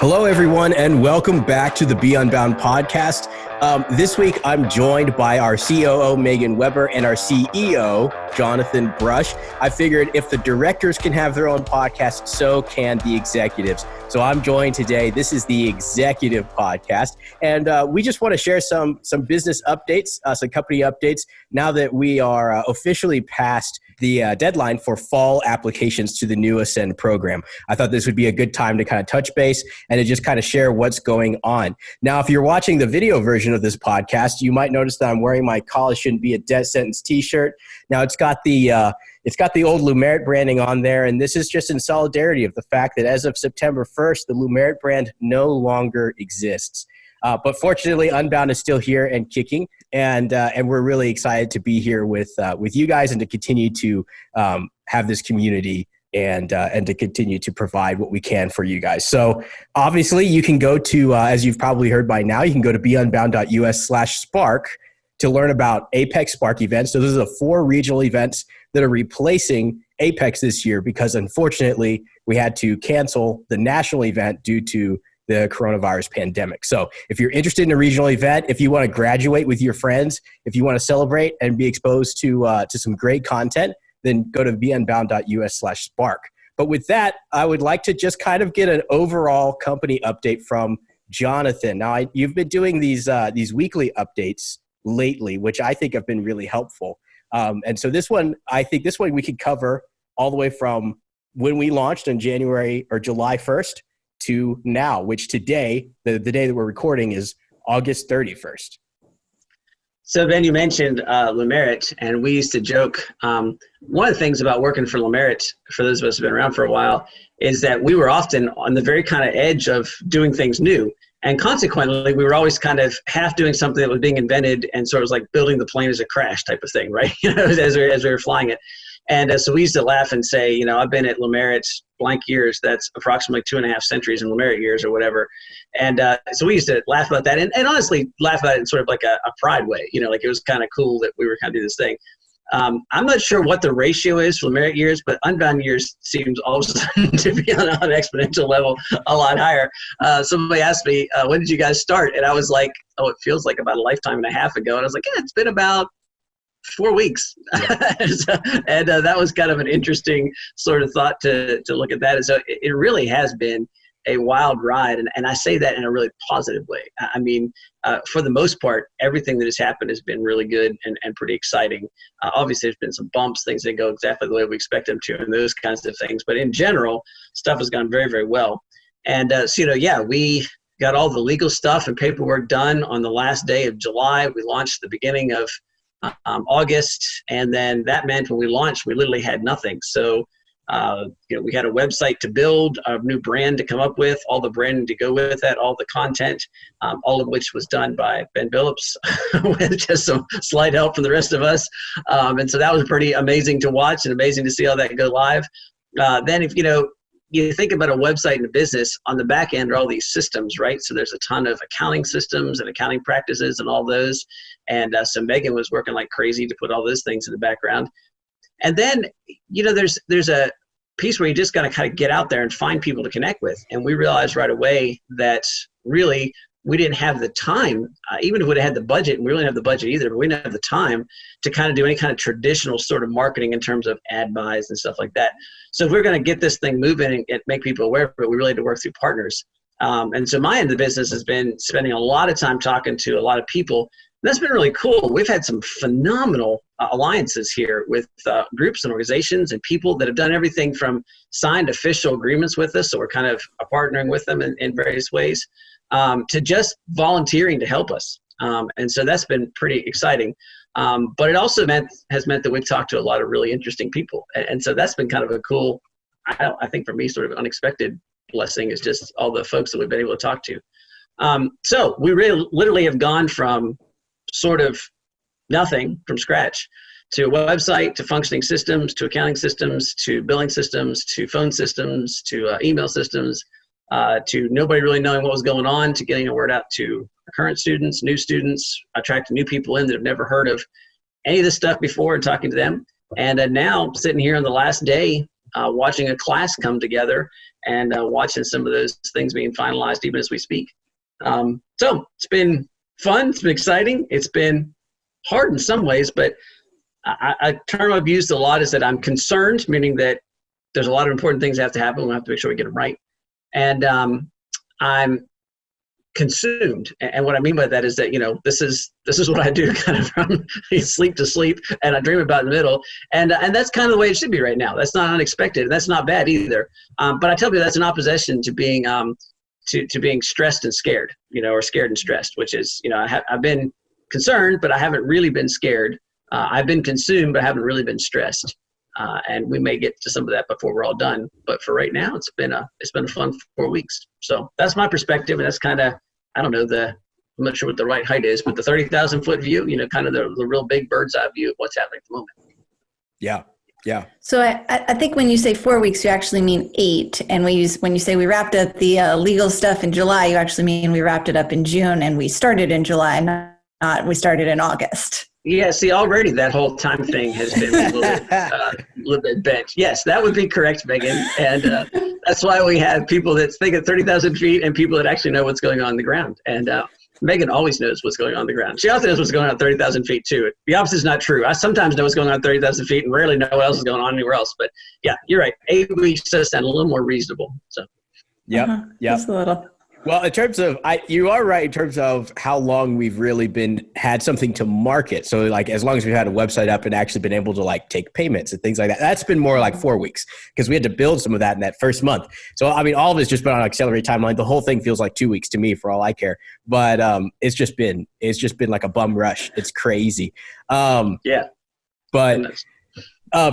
Hello, everyone, and welcome back to the Be Unbound podcast. This week, I'm joined by our COO Megan Weber and our CEO Jonathan Brush. I figured if the directors can have their own podcast, so can the executives. So I'm joined today. This is the executive podcast, and we just want to share some business updates, some company updates. Now that we are officially past the deadline for fall applications to the new Ascend program, I thought this would be a good time to kind of touch base and to just kind of share what's going on. Now, if you're watching the video version of this podcast, you might notice that I'm wearing my College Shouldn't Be a Death Sentence t-shirt. Now, it's got the old Lumerit branding on there, and this is just in solidarity of the fact that as of September 1st, the Lumerit brand no longer exists. But fortunately, Unbound is still here and kicking, and we're really excited to be here with you guys and to continue to have this community and to continue to provide what we can for you guys. So obviously, you can go to, as you've probably heard by now, you can go to beunbound.us/spark to learn about Apex Spark events. So those are the 4 regional events that are replacing Apex this year because unfortunately, we had to cancel the national event due to the coronavirus pandemic. So if you're interested in a regional event, if you want to graduate with your friends, if you want to celebrate and be exposed to some great content, then go to beunbound.us/spark. But with that, I would like to just kind of get an overall company update from Jonathan. Now, you've been doing these weekly updates lately, which I think have been really helpful. And so this one we could cover all the way from when we launched on January or July 1st to now, which today, the day that we're recording, is August 31st. So Ben, you mentioned Lumerit, and we used to joke. One of the things about working for Lumerit, for those of us who've been around for a while, is that we were often on the very kind of edge of doing things new. And consequently, we were always kind of half doing something that was being invented and sort of like building the plane as a crash type of thing, right? as we were flying it. And so we used to laugh and say, I've been at Lumerit blank years. That's approximately 2.5 centuries in Lumerit years or whatever. And so we used to laugh about that and honestly laugh about it in sort of like a pride way. Like it was kind of cool that we were kind of doing this thing. I'm not sure what the ratio is for Lumerit years, but Unbound years seems all of a sudden to be on an exponential level a lot higher. Somebody asked me, when did you guys start? And I was like, oh, it feels like about a lifetime and a half ago. And I was like, yeah, it's been about 4 weeks. Yeah. and that was kind of an interesting sort of thought to look at that. And so it really has been a wild ride. And I say that in a really positive way. I mean, for the most part, everything that has happened has been really good and pretty exciting. Obviously, there's been some bumps, things that go exactly the way we expect them to, and those kinds of things. But in general, stuff has gone very, very well. And we got all the legal stuff and paperwork done on the last day of July. We launched the beginning of August, and then that meant when we launched, we literally had nothing. So, we had a website to build, a new brand to come up with, all the branding to go with that, all the content, all of which was done by Ben Billups with just some slight help from the rest of us. And so that was pretty amazing to watch and amazing to see how that go live. Then if, you think about a website and a business, on the back end are all these systems, right? So there's a ton of accounting systems and accounting practices and all those. And so Megan was working like crazy to put all those things in the background. And then, there's a piece where you just got to kind of get out there and find people to connect with. And we realized right away that really we didn't have the time, even if we'd have had the budget, and we really didn't have the budget either, but we didn't have the time to kind of do any kind of traditional sort of marketing in terms of ad buys and stuff like that. So if we're going to get this thing moving and make people aware of it, we really had to work through partners. And so my end of the business has been spending a lot of time talking to a lot of people. That's been really cool. We've had some phenomenal alliances here with groups and organizations and people that have done everything from signed official agreements with us, so we're kind of partnering with them in various ways, to just volunteering to help us. And so that's been pretty exciting. But it also has meant that we've talked to a lot of really interesting people. And so that's been kind of a cool, I think for me, sort of unexpected blessing, is just all the folks that we've been able to talk to. So we really literally have gone from sort of nothing, from scratch, to a website, to functioning systems, to accounting systems, to billing systems, to phone systems, to email systems, to nobody really knowing what was going on, to getting the word out to current students, new students, attracting new people in that have never heard of any of this stuff before and talking to them. And now sitting here on the last day, watching a class come together and watching some of those things being finalized even as we speak. So it's been fun. It's been exciting. It's been hard in some ways, but a term I've used a lot is that I'm concerned, meaning that there's a lot of important things that have to happen. We have to make sure we get them right. And I'm consumed. And what I mean by that is that, this is what I do kind of from sleep to sleep, and I dream about in the middle. And that's kind of the way it should be right now. That's not unexpected. That's not bad either. But I tell you, that's an opposition to being to being stressed and scared, or scared and stressed, which is, I've been concerned, but I haven't really been scared. I've been consumed, but I haven't really been stressed. And we may get to some of that before we're all done. But for right now, it's been a fun 4 weeks. So that's my perspective. And that's kind of, I don't know, I'm not sure what the right height is, but the 30,000 foot view, kind of the real big bird's eye view of what's happening at the moment. Yeah. Yeah. So I think when you say 4 weeks, you actually mean 8. And when you say we wrapped up the legal stuff in July, you actually mean we wrapped it up in June and we started in July, not we started in August. Yeah, see, already that whole time thing has been a little bit bent. Yes, that would be correct, Megan. And that's why we have people that think at 30,000 feet and people that actually know what's going on the ground. And Megan always knows what's going on the ground. She also knows what's going on at 30,000 feet, too. The opposite is not true. I sometimes know what's going on at 30,000 feet and rarely know what else is going on anywhere else. But yeah, you're right. 8 weeks does sound a little more reasonable. So, Yep. Just a little. Well, in terms of, you are right in terms of how long we've really had something to market. So like, as long as we've had a website up and actually been able to like take payments and things like that, that's been more like 4 weeks because we had to build some of that in that first month. So, I mean, all of it's just been on an accelerated timeline. The whole thing feels like 2 weeks to me for all I care, but it's just been like a bum rush. It's crazy. Yeah. But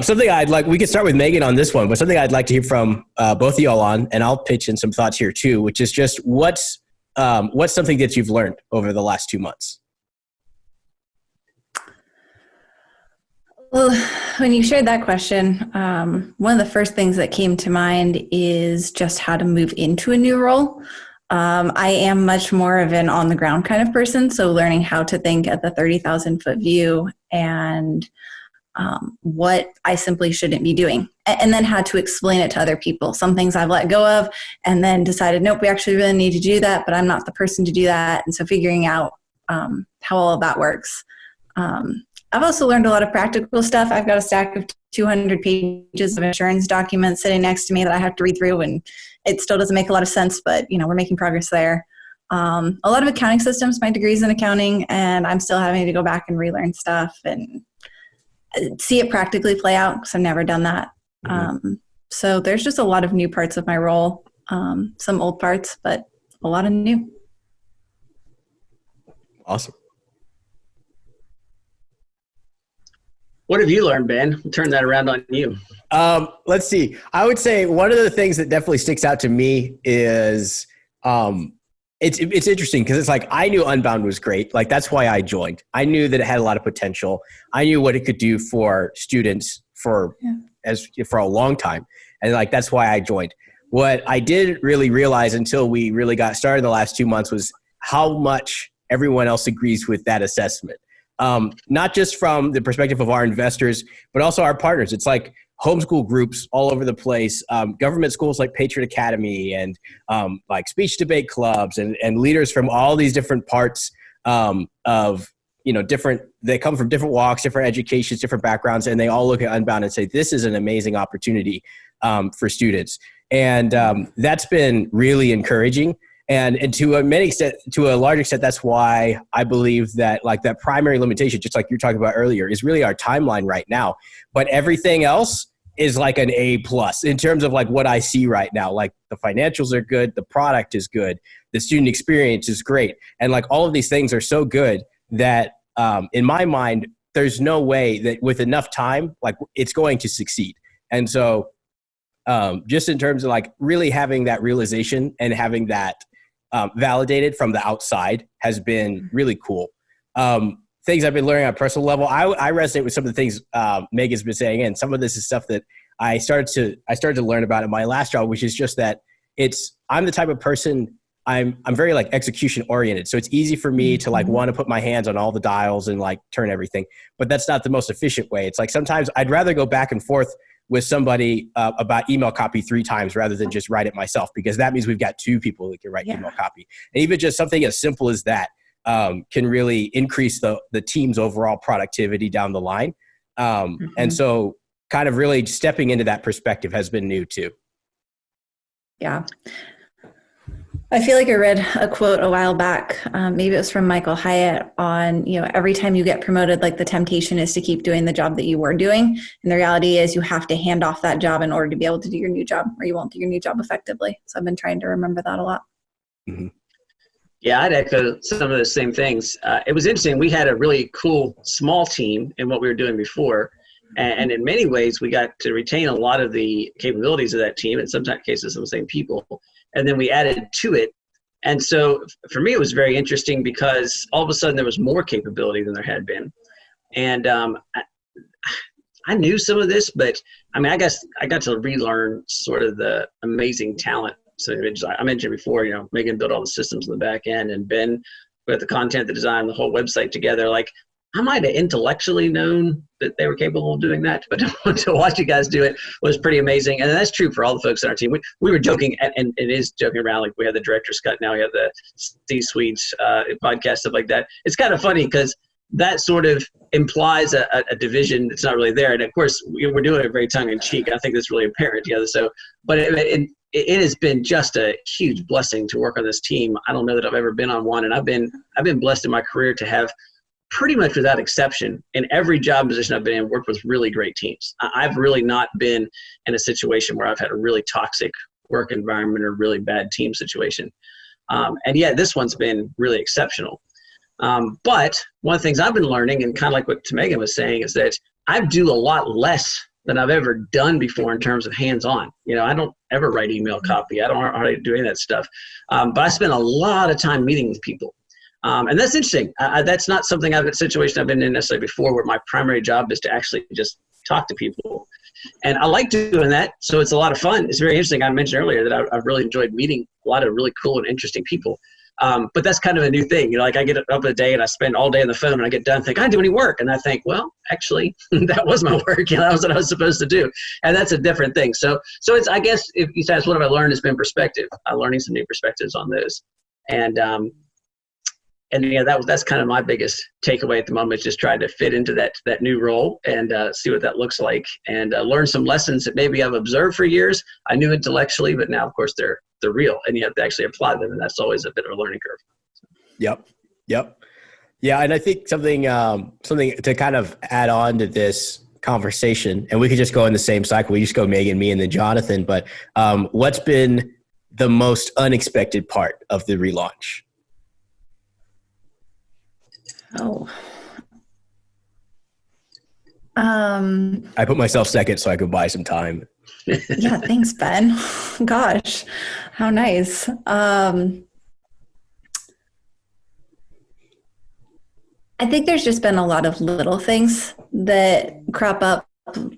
something we could start with Megan on this one, but something I'd like to hear from both of y'all on, and I'll pitch in some thoughts here too, which is just what's something that you've learned over the last 2 months? Well, when you shared that question, one of the first things that came to mind is just how to move into a new role. I am much more of an on the ground kind of person. So learning how to think at the 30,000 foot view and what I simply shouldn't be doing, and then had to explain it to other people. Some things I've let go of and then decided, nope, we actually really need to do that, but I'm not the person to do that. And so figuring out how all of that works. I've also learned a lot of practical stuff. I've got a stack of 200 pages of insurance documents sitting next to me that I have to read through, and it still doesn't make a lot of sense, but we're making progress there. A lot of accounting systems, my degree's in accounting, and I'm still having to go back and relearn stuff and see it practically play out because I've never done that. Mm-hmm. So there's just a lot of new parts of my role, some old parts, but a lot of new. Awesome. What have you learned, Ben? I'll turn that around on you. Let's see. I would say one of the things that definitely sticks out to me is it's interesting because it's like I knew Unbound was great. Like that's why I joined. I knew that it had a lot of potential. I knew what it could do for students for a long time. And like that's why I joined. What I didn't really realize until we really got started in the last 2 months was how much everyone else agrees with that assessment. Not just from the perspective of our investors, but also our partners. It's like homeschool groups all over the place, government schools like Patriot Academy and like speech debate clubs and leaders from all these different parts of, they come from different walks, different educations, different backgrounds, and they all look at Unbound and say, this is an amazing opportunity for students. And that's been really encouraging. And to a large extent, that's why I believe that like that primary limitation, just like you're talking about earlier, is really our timeline right now. But everything else is like an A+ in terms of like what I see right now. Like the financials are good, the product is good, the student experience is great. And like all of these things are so good that in my mind, there's no way that with enough time, like it's going to succeed. And so just in terms of like really having that realization and having that validated from the outside has been really cool. Things I've been learning on a personal level. I resonate with some of the things Megan's been saying, and some of this is stuff that I started to learn about in my last job, which is just that I'm the type of person, I'm very like execution oriented. So it's easy for me to like want to put my hands on all the dials and like turn everything, but that's not the most efficient way. It's like sometimes I'd rather go back and forth with somebody about email copy 3 times rather than just write it myself, because that means we've got 2 people that can write email copy. And even just something as simple as that can really increase the team's overall productivity down the line. And so kind of really stepping into that perspective has been new too. Yeah. I feel like I read a quote a while back, maybe it was from Michael Hyatt, on, every time you get promoted, like the temptation is to keep doing the job that you were doing. And the reality is you have to hand off that job in order to be able to do your new job, or you won't do your new job effectively. So I've been trying to remember that a lot. Mm-hmm. Yeah, I'd echo some of the same things. It was interesting. We had a really cool small team in what we were doing before. And in many ways, we got to retain a lot of the capabilities of that team, in some cases, some same people. And then we added to it. And so for me, it was very interesting because all of a sudden there was more capability than there had been. And I knew some of this, but I guess I got to relearn sort of the amazing talent. So I mentioned before, Megan built all the systems in the back end, and Ben put the content, the design, the whole website together. Like, I might have intellectually known that they were capable of doing that, but to watch you guys do it was pretty amazing. And that's true for all the folks on our team. We were joking, and it is joking around, like we have the director's cut now, we have the C-suites podcast, stuff like that. It's kind of funny because that sort of implies a division that's not really there. And of course, we're doing it very tongue-in-cheek. I think that's really apparent together. So, but it has been just a huge blessing to work on this team. I don't know that I've ever been on one, and I've been blessed in my career to have, pretty much without exception, in every job position I've been in, worked with really great teams. I've really not been in a situation where I've had a really toxic work environment or really bad team situation. And yet this one's been really exceptional. But one of the things I've been learning, and kind of like what Megan was saying, is that I do a lot less than I've ever done before in terms of hands-on. I don't ever write email copy. I don't hardly do any of that stuff. But I spend a lot of time meeting with people. And that's interesting. That's not something a situation I've been in necessarily before, where my primary job is to actually just talk to people. And I like doing that. So it's a lot of fun. It's very interesting. I mentioned earlier that I've really enjoyed meeting a lot of really cool and interesting people. But that's kind of a new thing. Like I get up a day and I spend all day on the phone, and I get done and think, I didn't do any work. And I think, well, actually, that was my work. That was what I was supposed to do. And that's a different thing. So it's, I guess, if you ask what have I learned, it's been perspective. I'm learning some new perspectives on those. And that's kind of my biggest takeaway at the moment, is just trying to fit into that new role and see what that looks like, and learn some lessons that maybe I've observed for years. I knew intellectually, but now, of course, they're real, and you have to actually apply them, and that's always a bit of a learning curve. Yep. Yeah, and I think something to kind of add on to this conversation, and we could just go in the same cycle. We just go Megan, me, and then Jonathan. But what's been the most unexpected part of the relaunch? I put myself second so I could buy some time. Yeah, thanks, Ben. Gosh, how nice. I think there's just been a lot of little things that crop up,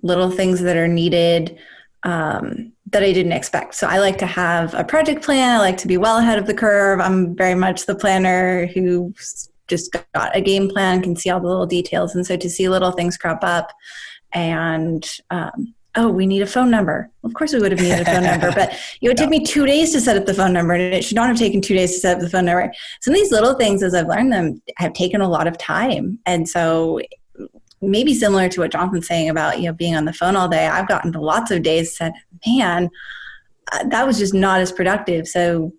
little things that are needed that I didn't expect. So I like to have a project plan. I like to be well ahead of the curve. I'm very much the planner who just got a game plan, can see all the little details. And so to see little things crop up and, we need a phone number. Of course we would have needed a phone number, but it took me 2 days to set up the phone number, and it should not have taken 2 days to set up the phone number. Some of these little things, as I've learned them, have taken a lot of time. And so maybe similar to what Jonathan's saying about, being on the phone all day, I've gotten to lots of days said, man, that was just not as productive. So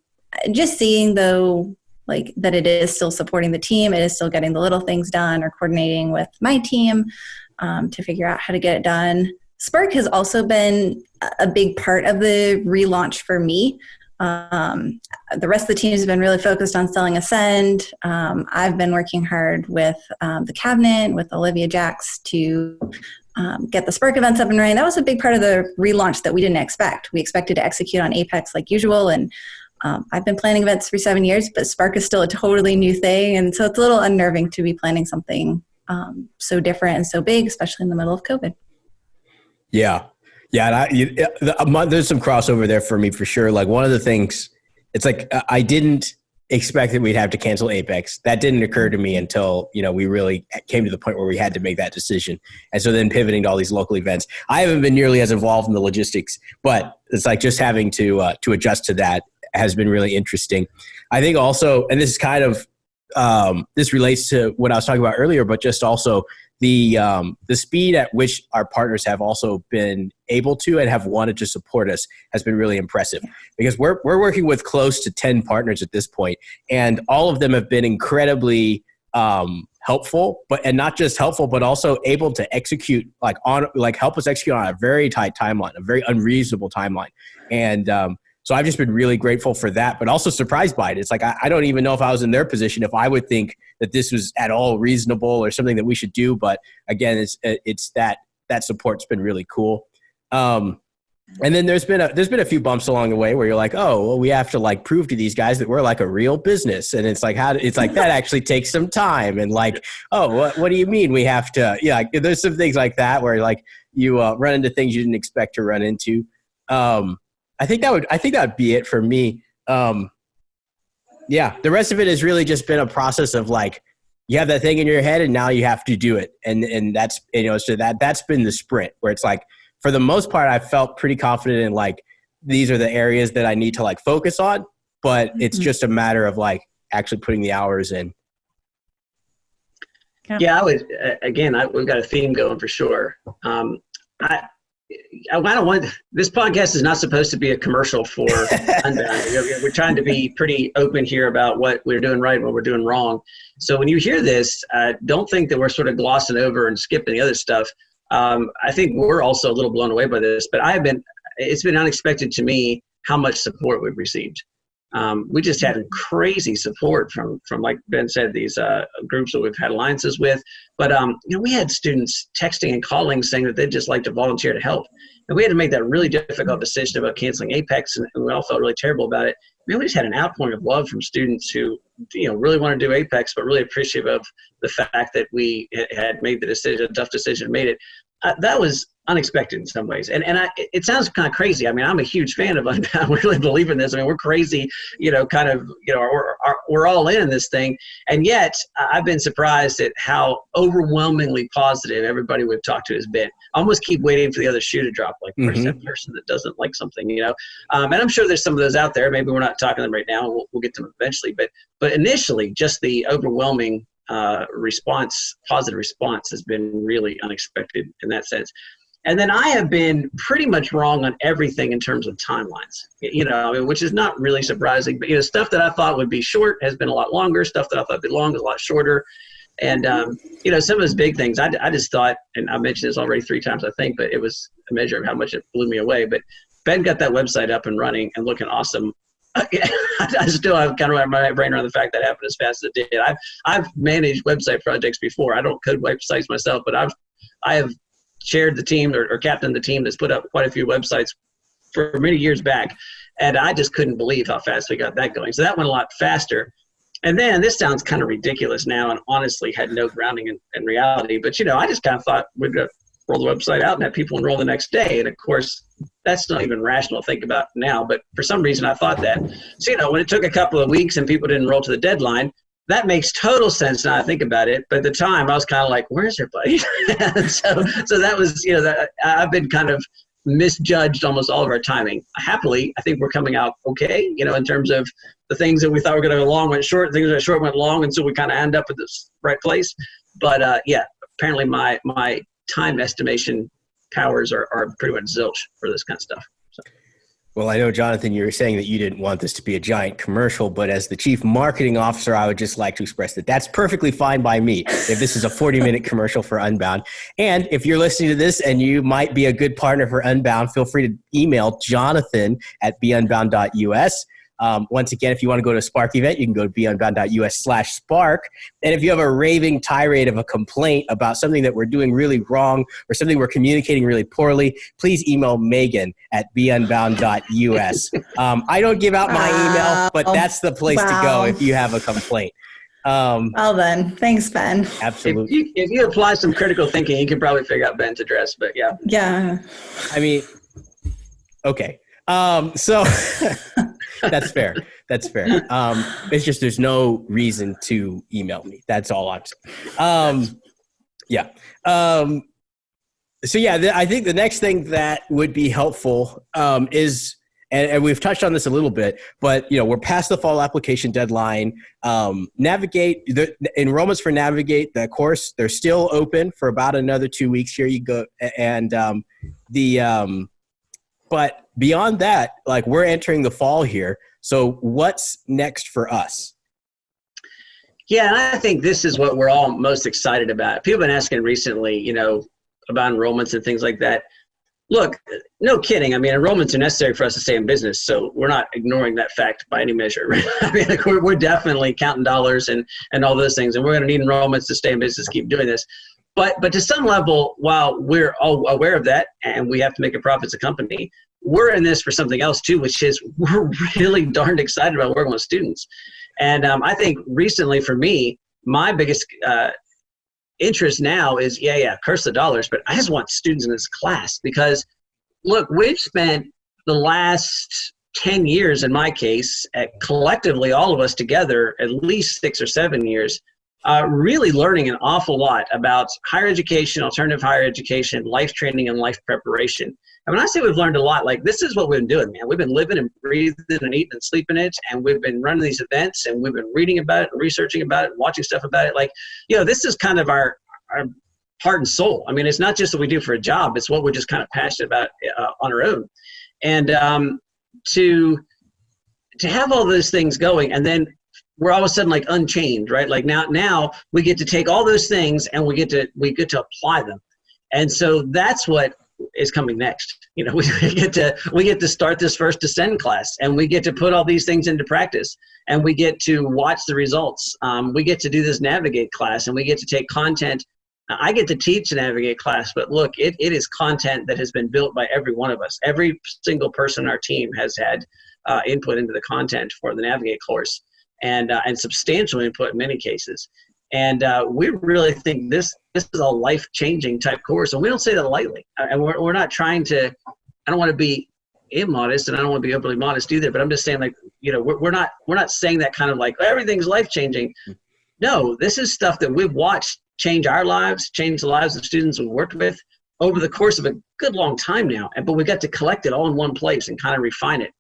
just seeing though, like that it is still supporting the team, it is still getting the little things done, or coordinating with my team to figure out how to get it done. Spark has also been a big part of the relaunch for me. The rest of the team has been really focused on selling Ascend. I've been working hard with the cabinet, with Olivia Jacks to get the Spark events up and running. That was a big part of the relaunch that we didn't expect. We expected to execute on Apex like usual, and I've been planning events for 7 years, but Spark is still a totally new thing. And so it's a little unnerving to be planning something so different and so big, especially in the middle of COVID. Yeah. And there's some crossover there for me for sure. Like one of the things, it's like I didn't expected we'd have to cancel Apex. That didn't occur to me until, we really came to the point where we had to make that decision. And so then pivoting to all these local events. I haven't been nearly as involved in the logistics, but it's like just having to adjust to that has been really interesting. I think also, and this is kind of, this relates to what I was talking about earlier, but just also the speed at which our partners have also been able to and have wanted to support us has been really impressive, because we're working with close to 10 partners at this point, and all of them have been incredibly helpful, and not just helpful, but also able to execute help us execute on a very tight timeline, a very unreasonable timeline. And so I've just been really grateful for that, but also surprised by it. It's like, I don't even know if I was in their position, if I would think that this was at all reasonable or something that we should do. But again, it's that support's been really cool. And then there's been a few bumps along the way where you're like, oh, well, we have to like prove to these guys that we're like a real business. And it's like, that actually takes some time. And like, oh, what do you mean we have to, there's some things like that where like you run into things you didn't expect to run into. I think that would be it for me. The rest of it has really just been a process of like, you have that thing in your head and now you have to do it. And that's, so that's been the sprint where it's like, for the most part, I felt pretty confident in like, these are the areas that I need to like focus on, but it's just a matter of like actually putting the hours in. Yeah, we've got a theme going for sure. I don't want, this podcast is not supposed to be a commercial for Unbound. We're trying to be pretty open here about what we're doing right and what we're doing wrong. So when you hear this, don't think that we're sort of glossing over and skipping the other stuff. I think we're also a little blown away by this, but it's been unexpected to me how much support we've received. We just had crazy support from like Ben said, these groups that we've had alliances with. But we had students texting and calling saying that they'd just like to volunteer to help. And we had to make that really difficult decision about canceling Apex, and we all felt really terrible about it. We just had an outpouring of love from students who really want to do Apex, but really appreciative of the fact that we had made the decision, a tough decision, made it. That was unexpected in some ways. And it sounds kind of crazy. I mean, I'm a huge fan of Unbound. We really believe in this. I mean, we're crazy, we're all in this thing. And yet I've been surprised at how overwhelmingly positive everybody we've talked to has been. I almost keep waiting for the other shoe to drop. Like, where's that person that doesn't like something, And I'm sure there's some of those out there. Maybe we're not talking to them right now. We'll get to them eventually. But initially, just the overwhelming positive response has been really unexpected in that sense. And then I have been pretty much wrong on everything in terms of timelines, which is not really surprising. But, stuff that I thought would be short has been a lot longer. Stuff that I thought would be long is a lot shorter. And, some of those big things, I just thought, and I mentioned this already 3 times, I think, but it was a measure of how much it blew me away. But Ben got that website up and running and looking awesome. I still have kind of wrapped my brain around the fact that happened as fast as it did. I've managed website projects before. I don't code websites myself, but I have chaired the team or captained the team that's put up quite a few websites for many years back. And I just couldn't believe how fast we got that going. So that went a lot faster. And then this sounds kind of ridiculous now and honestly had no grounding in reality. But, I just kind of thought we'd roll the website out and have people enroll the next day. And of course, that's not even rational to think about now. But for some reason, I thought that. So, when it took a couple of weeks and people didn't enroll to the deadline, that makes total sense now I think about it. But at the time, I was kind of like, where's everybody? so that was, I've been kind of misjudged almost all of our timing. Happily, I think we're coming out okay, in terms of the things that we thought were going to go long went short, things that were short went long, and so we kind of end up at this right place. But apparently my time estimation powers are pretty much zilch for this kind of stuff. So. Well, I know, Jonathan, you were saying that you didn't want this to be a giant commercial, but as the chief marketing officer, I would just like to express that that's perfectly fine by me if this is a 40-minute commercial for Unbound. And if you're listening to this and you might be a good partner for Unbound, feel free to email jonathan@beunbound.us. Once again, if you want to go to a Spark event, you can go to beunbound.us/spark. And if you have a raving tirade of a complaint about something that we're doing really wrong or something we're communicating really poorly, please email Megan at beunbound.us. I don't give out my email, but that's the place to go if you have a complaint. Well then, thanks, Ben. Absolutely. If you apply some critical thinking, you can probably figure out Ben's address, but yeah. Yeah. I mean, okay. So That's fair. That's fair. It's just there's no reason to email me. That's all I'm saying. Yeah. So yeah, I think the next thing that would be helpful is, and we've touched on this a little bit, but we're past the fall application deadline. Navigate the enrollments for Navigate, the course, they're still open for about another 2 weeks. Here you go. And but beyond that, like, we're entering the fall here. So what's next for us? Yeah, and I think this is what we're all most excited about. People have been asking recently, about enrollments and things like that. Look, no kidding. I mean, enrollments are necessary for us to stay in business, so we're not ignoring that fact by any measure. Right? I mean, like, we're definitely counting dollars and all those things, and we're going to need enrollments to stay in business, keep doing this. But to some level, while we're all aware of that and we have to make a profit as a company, we're in this for something else too, which is we're really darned excited about working with students. And I think recently for me, my biggest interest now is, curse the dollars, but I just want students in this class because, look, we've spent the last 10 years, in my case, collectively, all of us together, at least 6 or 7 years, really learning an awful lot about higher education, alternative higher education, life training, and life preparation. And when I say we've learned a lot, like, this is what we've been doing, man. We've been living and breathing and eating and sleeping it, and we've been running these events, and we've been reading about it and researching about it and watching stuff about it. Like, this is kind of our heart and soul. I mean, it's not just what we do for a job. It's what we're just kind of passionate about on our own. And to have all those things going, and then we're all of a sudden like unchained, right? Like now we get to take all those things and we get to apply them. And so that's what is coming next. We get to start this first Ascend class, and we get to put all these things into practice, and we get to watch the results. We get to do this Navigate class, and we get to take content. I get to teach a Navigate class, but look, it is content that has been built by every one of us. Every single person on our team has had input into the content for the Navigate course, and substantial input in many cases. And we really think this is a life-changing type course, and we don't say that lightly. And we're not trying to. I don't want to be immodest, and I don't want to be overly modest either. But I'm just saying, like, we're not saying that kind of like, oh, everything's life-changing. No, this is stuff that we've watched change our lives, change the lives of students we worked with over the course of a good long time now. But we got to collect it all in one place and kind of refine it.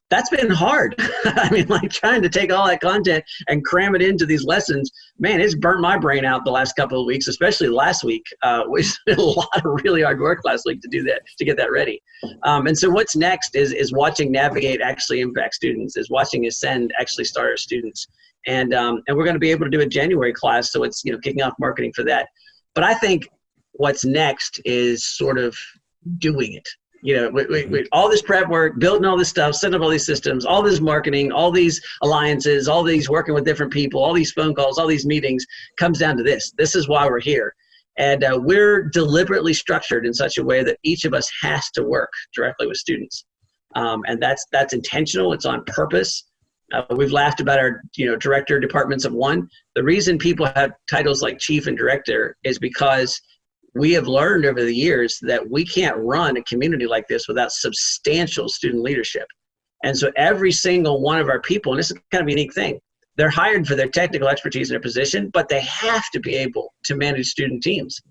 That's been hard. I mean, like, trying to take all that content and cram it into these lessons, man, it's burnt my brain out the last couple of weeks, especially last week. We spent a lot of really hard work last week to do that, to get that ready. And so what's next is watching Navigate actually impact students, is watching Ascend actually start our students. And we're going to be able to do a January class, so it's kicking off marketing for that. But I think what's next is sort of doing it. We all this prep work, building all this stuff, setting up all these systems, all this marketing, all these alliances, all these working with different people, all these phone calls, all these meetings, comes down to this. This is why we're here. And we're deliberately structured in such a way that each of us has to work directly with students. And that's intentional. It's on purpose. We've laughed about our director departments of one. The reason people have titles like chief and director is because we have learned over the years that we can't run a community like this without substantial student leadership. And so every single one of our people, and this is kind of a unique thing, they're hired for their technical expertise in their position, but they have to be able to manage student teams.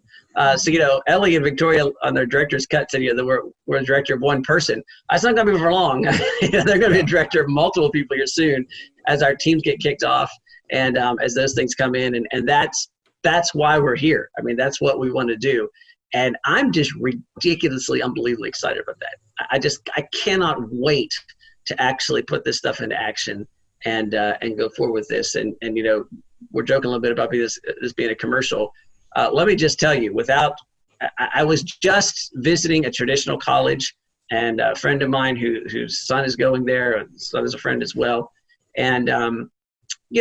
So, Ellie and Victoria on their director's cut said, that we're a director of one person. That's not going to be for long. They're going to be a director of multiple people here soon as our teams get kicked off and as those things come in. And that's why we're here. I mean, that's what we want to do. And I'm just ridiculously, unbelievably excited about that. I cannot wait to actually put this stuff into action and go forward with this. And we're joking a little bit about this being a commercial. Let me just tell you, I was just visiting a traditional college, and a friend of mine whose son is going there, son is a friend as well. And,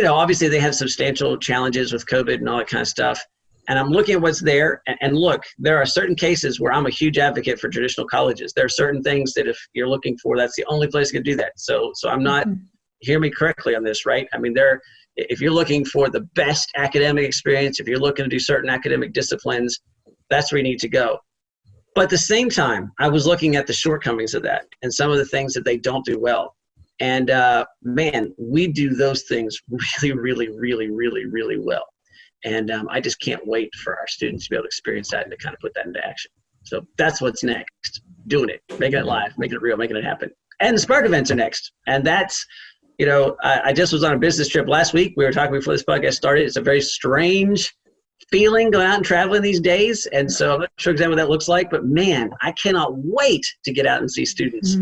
obviously they have substantial challenges with COVID and all that kind of stuff. And I'm looking at what's there. And look, there are certain cases where I'm a huge advocate for traditional colleges. There are certain things that if you're looking for, that's the only place you can do that. So I'm not, hear me correctly on this, right? I mean, if you're looking for the best academic experience, if you're looking to do certain academic disciplines, that's where you need to go. But at the same time, I was looking at the shortcomings of that and some of the things that they don't do well. And man, we do those things really, really, really, really, really well. And I just can't wait for our students to be able to experience that and to kind of put that into action. So that's what's next. Doing it, making it live, making it real, making it happen. And the Spark events are next. And that's, I just was on a business trip last week. We were talking before this podcast started. It's a very strange feeling going out and traveling these days. And so I'm not sure exactly what that looks like, but man, I cannot wait to get out and see students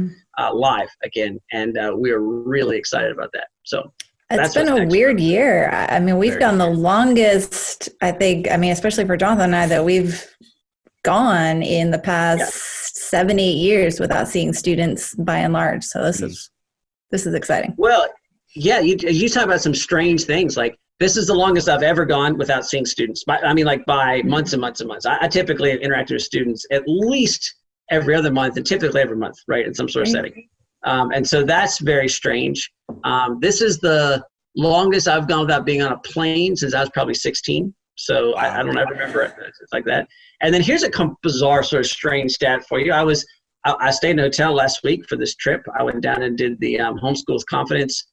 live again. And we are really excited about that. So it's been a weird year. I mean, we've gone the longest, I think, especially for Jonathan and I, that we've gone in the past 7-8 years without seeing students by and large. So this is exciting. Well, yeah, you talk about some strange things. Like, this is the longest I've ever gone without seeing students. By months and months and months. I typically interact with students at least every other month and typically every month, right, in some sort of setting. And so that's very strange. This is the longest I've gone without being on a plane since I was probably 16. So I don't ever remember it. It's like that. And then here's a bizarre sort of strange stat for you. I stayed in a hotel last week for this trip. I went down and did the Homeschool with Confidence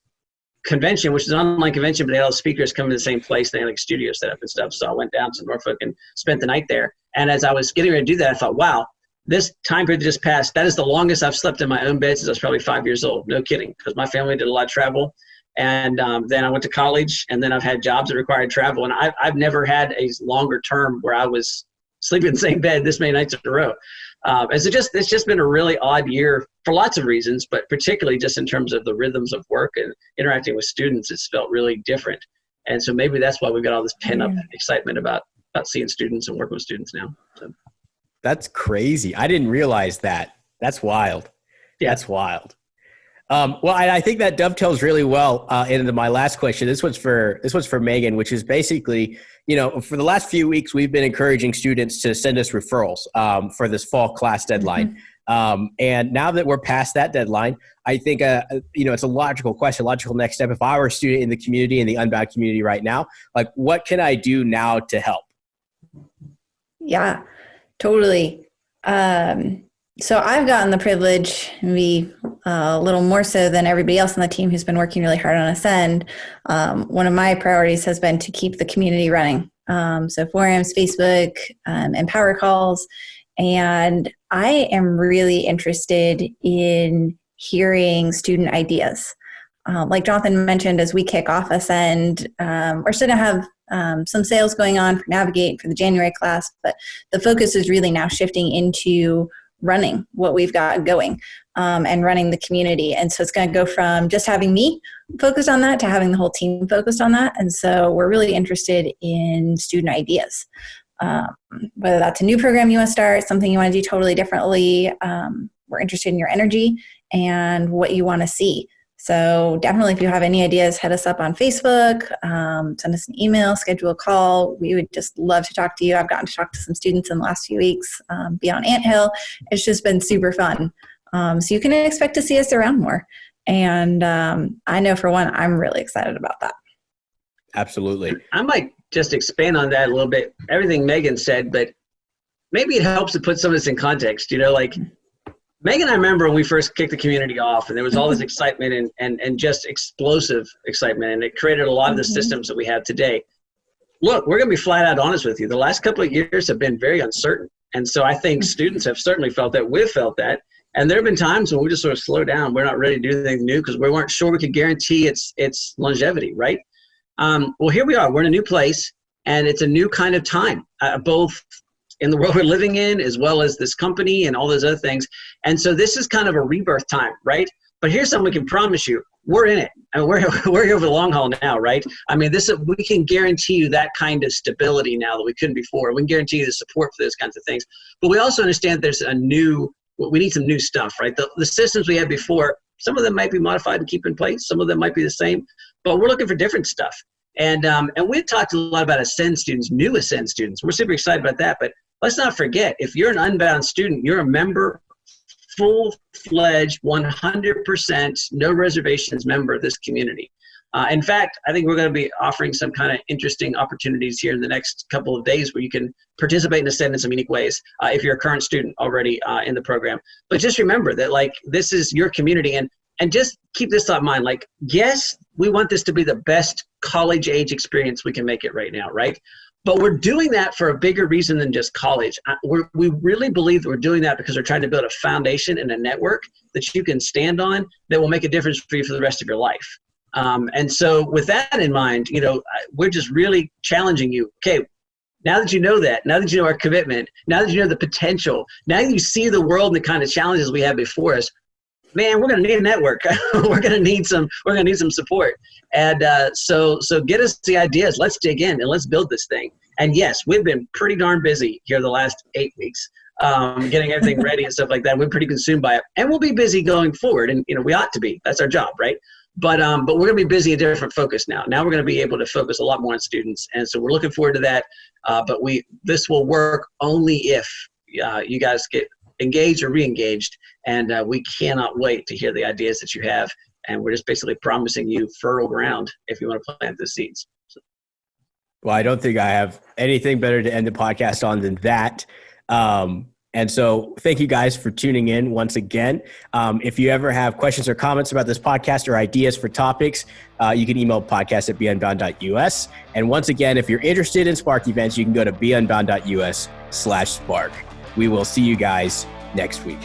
convention, which is an online convention, but they had all the speakers come to the same place. They had like studio set up and stuff. So I went down to Norfolk and spent the night there. And as I was getting ready to do that, I thought, wow, this time period just passed. That is the longest I've slept in my own bed since I was probably 5 years old. No kidding, because my family did a lot of travel. And then I went to college, and then I've had jobs that required travel. And I've never had a longer term where I was sleeping in the same bed this many nights in a row. It's just been a really odd year for lots of reasons, but particularly just in terms of the rhythms of work and interacting with students, it's felt really different. And so maybe that's why we've got all this pent up excitement about seeing students and working with students now. So. That's crazy. I didn't realize that. That's wild. Yeah. That's wild. Well, I think that dovetails really well into my last question. This one's for Megan, which is basically, for the last few weeks, we've been encouraging students to send us referrals for this fall class deadline. And now that we're past that deadline, I think, it's a logical question, logical next step. If I were a student in the community, in the Unbound community right now, like, what can I do now to help? Yeah, totally. So I've gotten the privilege, maybe a little more so than everybody else on the team who's been working really hard on Ascend. One of my priorities has been to keep the community running. So forums, Facebook, and power calls. And I am really interested in hearing student ideas. Like Jonathan mentioned, as we kick off Ascend, we're still going to have some sales going on for Navigate for the January class, but the focus is really now shifting into running what we've got going and running the community. And so it's going to go from just having me focused on that to having the whole team focused on that. And so we're really interested in student ideas, whether that's a new program you want to start, something you want to do totally differently. We're interested in your energy and what you want to see. So definitely, if you have any ideas, hit us up on Facebook, send us an email, schedule a call. We would just love to talk to you. I've gotten to talk to some students in the last few weeks, be on Anthill. It's just been super fun. So you can expect to see us around more. And I know for one, I'm really excited about that. Absolutely. I might just expand on that a little bit, everything Megan said, but maybe it helps to put some of this in context. Megan, I remember when we first kicked the community off, and there was all this excitement and just explosive excitement, and it created a lot of the systems that we have today. Look, we're going to be flat out honest with you. The last couple of years have been very uncertain. And so I think students have certainly felt that. We've felt that. And there have been times when we just sort of slow down. We're not ready to do anything new because we weren't sure we could guarantee its longevity, right? Well, here we are. We're in a new place, and it's a new kind of time, both in the world we're living in, as well as this company and all those other things. And so this is kind of a rebirth time, right? But here's something we can promise you. We're in it. And we're here over the long haul now, right? We can guarantee you that kind of stability now that we couldn't before. We can guarantee you the support for those kinds of things. But we also understand there's we need some new stuff, right? The systems we had before, some of them might be modified and keep in place. Some of them might be the same, but we're looking for different stuff. And we've talked a lot about Ascend students, new Ascend students. We're super excited about that, but let's not forget, if you're an Unbound student, you're a member, full-fledged, 100%, no reservations member of this community. In fact, I think we're going to be offering some kind of interesting opportunities here in the next couple of days where you can participate in Ascend in some unique ways if you're a current student already in the program. But just remember that, this is your community, and And just keep this thought in mind, like, yes, we want this to be the best college age experience we can make it right now, right? But we're doing that for a bigger reason than just college. We really believe that we're doing that because we're trying to build a foundation and a network that you can stand on that will make a difference for you for the rest of your life. And so with that in mind, we're just really challenging you. Okay, now that you know that, now that you know our commitment, now that you know the potential, now that you see the world and the kind of challenges we have before us, man, we're going to need a network. we're going to need some support. And so get us the ideas. Let's dig in and let's build this thing. And yes, we've been pretty darn busy here the last 8 weeks, getting everything ready and stuff like that. We're pretty consumed by it, and we'll be busy going forward. And we ought to be. That's our job, right? But we're going to be busy, a different focus now. Now we're going to be able to focus a lot more on students, and so we're looking forward to that. But this will work only if you guys get engaged or re-engaged, and we cannot wait to hear the ideas that you have. And we're just basically promising you fertile ground if you want to plant the seeds. Well, I don't think I have anything better to end the podcast on than that. And so thank you guys for tuning in once again. If you ever have questions or comments about this podcast or ideas for topics, you can email podcast@beunbound.us. And once again, if you're interested in Spark events, you can go to beunbound.us/spark. We will see you guys next week.